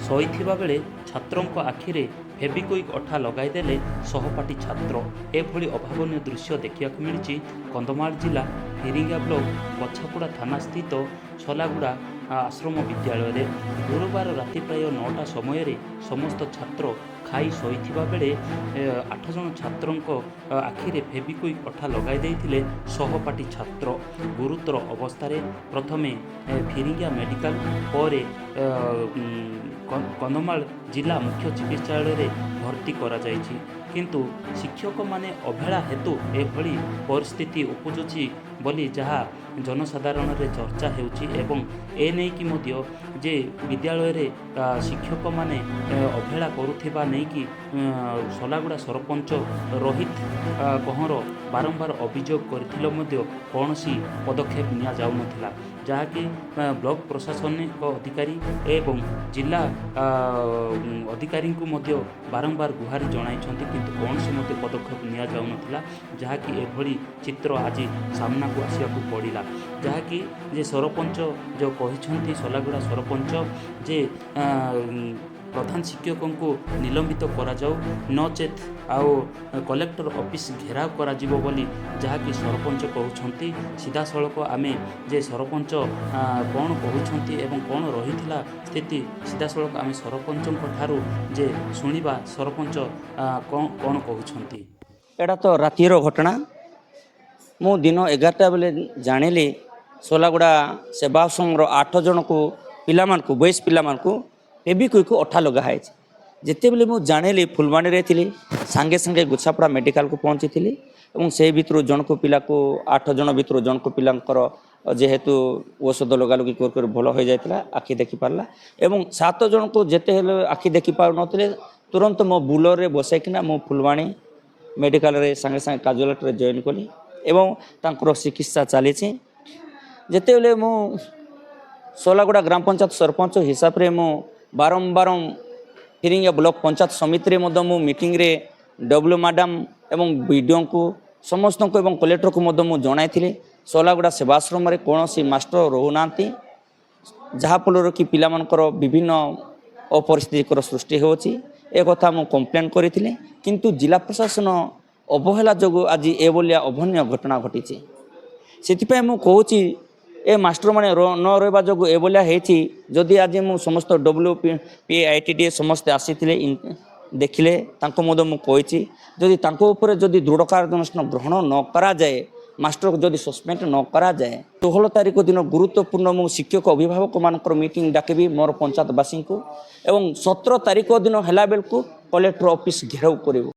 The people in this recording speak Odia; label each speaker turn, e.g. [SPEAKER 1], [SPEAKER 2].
[SPEAKER 1] ଶୋଇଥିବା ବେଳେ ଛାତ୍ରଙ୍କ ଆଖିରେ ଫେବିକ୍ୱିକ୍ ଅଠା ଲଗାଇଦେଲେ ସହପାଠୀ ଛାତ୍ର। ଏଭଳି ଅଭାବନୀୟ ଦୃଶ୍ୟ ଦେଖିବାକୁ ମିଳିଛି କନ୍ଧମାଳ ଜିଲ୍ଲା ଫିରିଙ୍ଗା ବ୍ଲକ ବଛାପୁଡ଼ା ଥାନାସ୍ଥିତ ସଲାଗୁଡ଼ା ଆଶ୍ରମ ବିଦ୍ୟାଳୟରେ। ଗୁରୁବାର ରାତି ପ୍ରାୟ 9ଟା ସମୟରେ ସମସ୍ତ ଛାତ୍ର ଖାଇ ଶୋଇଥିବା ବେଳେ 8 ଜଣ ଛାତ୍ରଙ୍କ ଆଖିରେ ଫେବିକ୍ୱିକ୍ ଅଠା ଲଗାଇ ଦେଇଥିଲେ ସହପାଠୀ ଛାତ୍ର। ଗୁରୁତର ଅବସ୍ଥାରେ ପ୍ରଥମେ ଫିରିଙ୍ଗା ମେଡିକାଲ ପରେ କନ୍ଧମାଳ ଜିଲ୍ଲା ମୁଖ୍ୟ ଚିକିତ୍ସାଳୟରେ ଭର୍ତ୍ତି କରାଯାଇଛି। କିନ୍ତୁ ଶିକ୍ଷକମାନେ ଅବହେଳା ହେତୁ ଏଭଳି ପରିସ୍ଥିତି ଉପୁଜୁଛି ବୋଲି ଯାହା ଜନସାଧାରଣରେ ଚର୍ଚ୍ଚା ହେଉଛି ଏବଂ ଏ ନେଇକି ମଧ୍ୟ ଯେ ବିଦ୍ୟାଳୟରେ ଶିକ୍ଷକମାନେ ଅବହେଳା କରୁଥିବା ନେଇକି ସଲାଗୁଡ଼ା ସରପଞ୍ଚ ରୋହିତ କହଁର ବାରମ୍ବାର ଅଭିଯୋଗ କରିଥିଲେ ମଧ୍ୟ କୌଣସି ପଦକ୍ଷେପ ନିଆଯାଉନଥିଲା, ଯାହାକି ବ୍ଲକ ପ୍ରଶାସନିକ ଅଧିକାରୀ ଏବଂ ଜିଲ୍ଲା ଅଧିକାରୀଙ୍କୁ ମଧ୍ୟ ବାରମ୍ବାର ଗୁହାରି ଜଣାଇଛନ୍ତି, କିନ୍ତୁ କୌଣସି ମଧ୍ୟ ପଦକ୍ଷେପ ନିଆଯାଉନଥିଲା, ଯାହାକି ଏଭଳି ଚିତ୍ର ଆଜି ସାମ୍ନାକୁ ଆସିବାକୁ ପଡ଼ିଲା। ଯାହାକି ଯେ ସରପଞ୍ଚ ଯେଉଁ କହିଛନ୍ତି ସଲାଗୁଡ଼ା ସରପଞ୍ଚ ଯେ ପ୍ରଧାନ ଶିକ୍ଷକଙ୍କୁ ନିଲମ୍ବିତ କରାଯାଉ, ନଚେତ୍ ଆଉ କଲେକ୍ଟର ଅଫିସ୍ ଘେରାଉ କରାଯିବ ବୋଲି ଯାହାକି ସରପଞ୍ଚ କହୁଛନ୍ତି। ସିଧାସଳଖ ଆମେ ଯେ ସରପଞ୍ଚ କ'ଣ କହୁଛନ୍ତି ଏବଂ କ'ଣ ରହିଥିଲା ସ୍ଥିତି ସିଧାସଳଖ ଆମେ ସରପଞ୍ଚଙ୍କ ଠାରୁ ଯେ ଶୁଣିବା ସରପଞ୍ଚ କ'ଣ କହୁଛନ୍ତି।
[SPEAKER 2] ଏଇଟା ତ ରାତିର ଘଟଣା। ମୁଁ ଦିନ 11ଟା ବେଳେ ଜାଣିଲି ସୋଲାଗୁଡ଼ା ସେବା ଆଶ୍ରମର 8 ଜଣକୁ ପିଲାମାନଙ୍କୁ ବୟସ ପିଲାମାନଙ୍କୁ ଫେବିକ୍ୱିକ୍ ଅଠା ଲଗା ହେଇଛି। ଯେତେବେଳେ ମୁଁ ଜାଣିଲି ଫୁଲବାଣୀରେ ଥିଲି, ସାଙ୍ଗେ ସାଙ୍ଗେ ଗୁଛାପଡ଼ା ମେଡ଼ିକାଲକୁ ପହଞ୍ଚିଥିଲି ଏବଂ ସେହି ଭିତରୁ ଜଣକୁ ପିଲାକୁ 8 ଜଣ ଭିତରୁ ଜଣକୁ ପିଲାଙ୍କର ଯେହେତୁ ଔଷଧ ଲଗାଲଗି କରି ଭଲ ହୋଇଯାଇଥିଲା, ଆଖି ଦେଖିପାରିଲା ଏବଂ 7 ଜଣଙ୍କୁ ଯେତେ ହେଲେ ଆଖି ଦେଖିପାରୁନଥିଲେ ତୁରନ୍ତ ମୋ ବୁଲରରେ ବସାଇକିନା ମୁଁ ଫୁଲବାଣୀ ମେଡ଼ିକାଲରେ ସାଙ୍ଗେ ସାଙ୍ଗେ କାଜୁଆଲିଟିରେ ଜଏନ୍ କଲି ଏବଂ ତାଙ୍କର ଚିକିତ୍ସା ଚାଲିଛି। ଯେତେବେଳେ ମୁଁ ସୋଲାଗୁଡ଼ା ଗ୍ରାମ ପଞ୍ଚାୟତ ସରପଞ୍ଚ ହିସାବରେ ମୁଁ ବାରମ୍ବାର ଫିରିଙ୍ଗା ବ୍ଲକ ପଞ୍ଚାୟତ ସମିତିରେ ମଧ୍ୟ ମୁଁ ମିଟିଂରେ ଡବ୍ଲ୍ୟୁ ମ୍ୟାଡ଼ାମ୍ ଏବଂ ବିଡ଼ିଓଙ୍କୁ ସମସ୍ତଙ୍କୁ ଏବଂ କଲେକ୍ଟରକୁ ମଧ୍ୟ ମୁଁ ଜଣାଇଥିଲି ସୋଲାଗୁଡ଼ା ସେବାଶ୍ରମରେ କୌଣସି ମାଷ୍ଟର ରହୁନାହାନ୍ତି, ଯାହାଫଳରେ କି ପିଲାମାନଙ୍କର ବିଭିନ୍ନ ଅପରିସ୍ଥିତିକର ସୃଷ୍ଟି ହେଉଛି। ଏକଥା ମୁଁ କମ୍ପ୍ଲେନ୍ କରିଥିଲି, କିନ୍ତୁ ଜିଲ୍ଲା ପ୍ରଶାସନ ଅବହେଳା ଯୋଗୁଁ ଆଜି ଏଭଳିଆ ଅଭାବନୀୟ ଘଟଣା ଘଟିଛି। ସେଥିପାଇଁ ମୁଁ କହୁଛି ଏ ମାଷ୍ଟରମାନେ ନ ରହିବା ଯୋଗୁଁ ଏଭଳିଆ ହେଇଛି। ଯଦି ଆଜି ମୁଁ ସମସ୍ତ WPITDA ସମସ୍ତେ ଆସିଥିଲେ ଦେଖିଲେ, ତାଙ୍କୁ ମଧ୍ୟ ମୁଁ କହିଛି ଯଦି ତାଙ୍କ ଉପରେ ଯଦି ଦୃଢ଼ କାର୍ଯ୍ୟାନୁଷ୍ଠାନ ଗ୍ରହଣ ନ କରାଯାଏ, ମାଷ୍ଟରକୁ ଯଦି ସସ୍ପେଣ୍ଡ ନ କରାଯାଏ, 16 ତାରିଖ ଦିନ ଗୁରୁତ୍ୱପୂର୍ଣ୍ଣ ମୁଁ ଶିକ୍ଷକ ଅଭିଭାବକମାନଙ୍କର ମିଟିଂ ଡାକିବି ମୋର ପଞ୍ଚାୟତବାସୀଙ୍କୁ ଏବଂ 17 ତାରିଖ ଦିନ ହେଲା ବେଳକୁ କଲେକ୍ଟର ଅଫିସ୍ ଘେରାଉ କରିବୁ।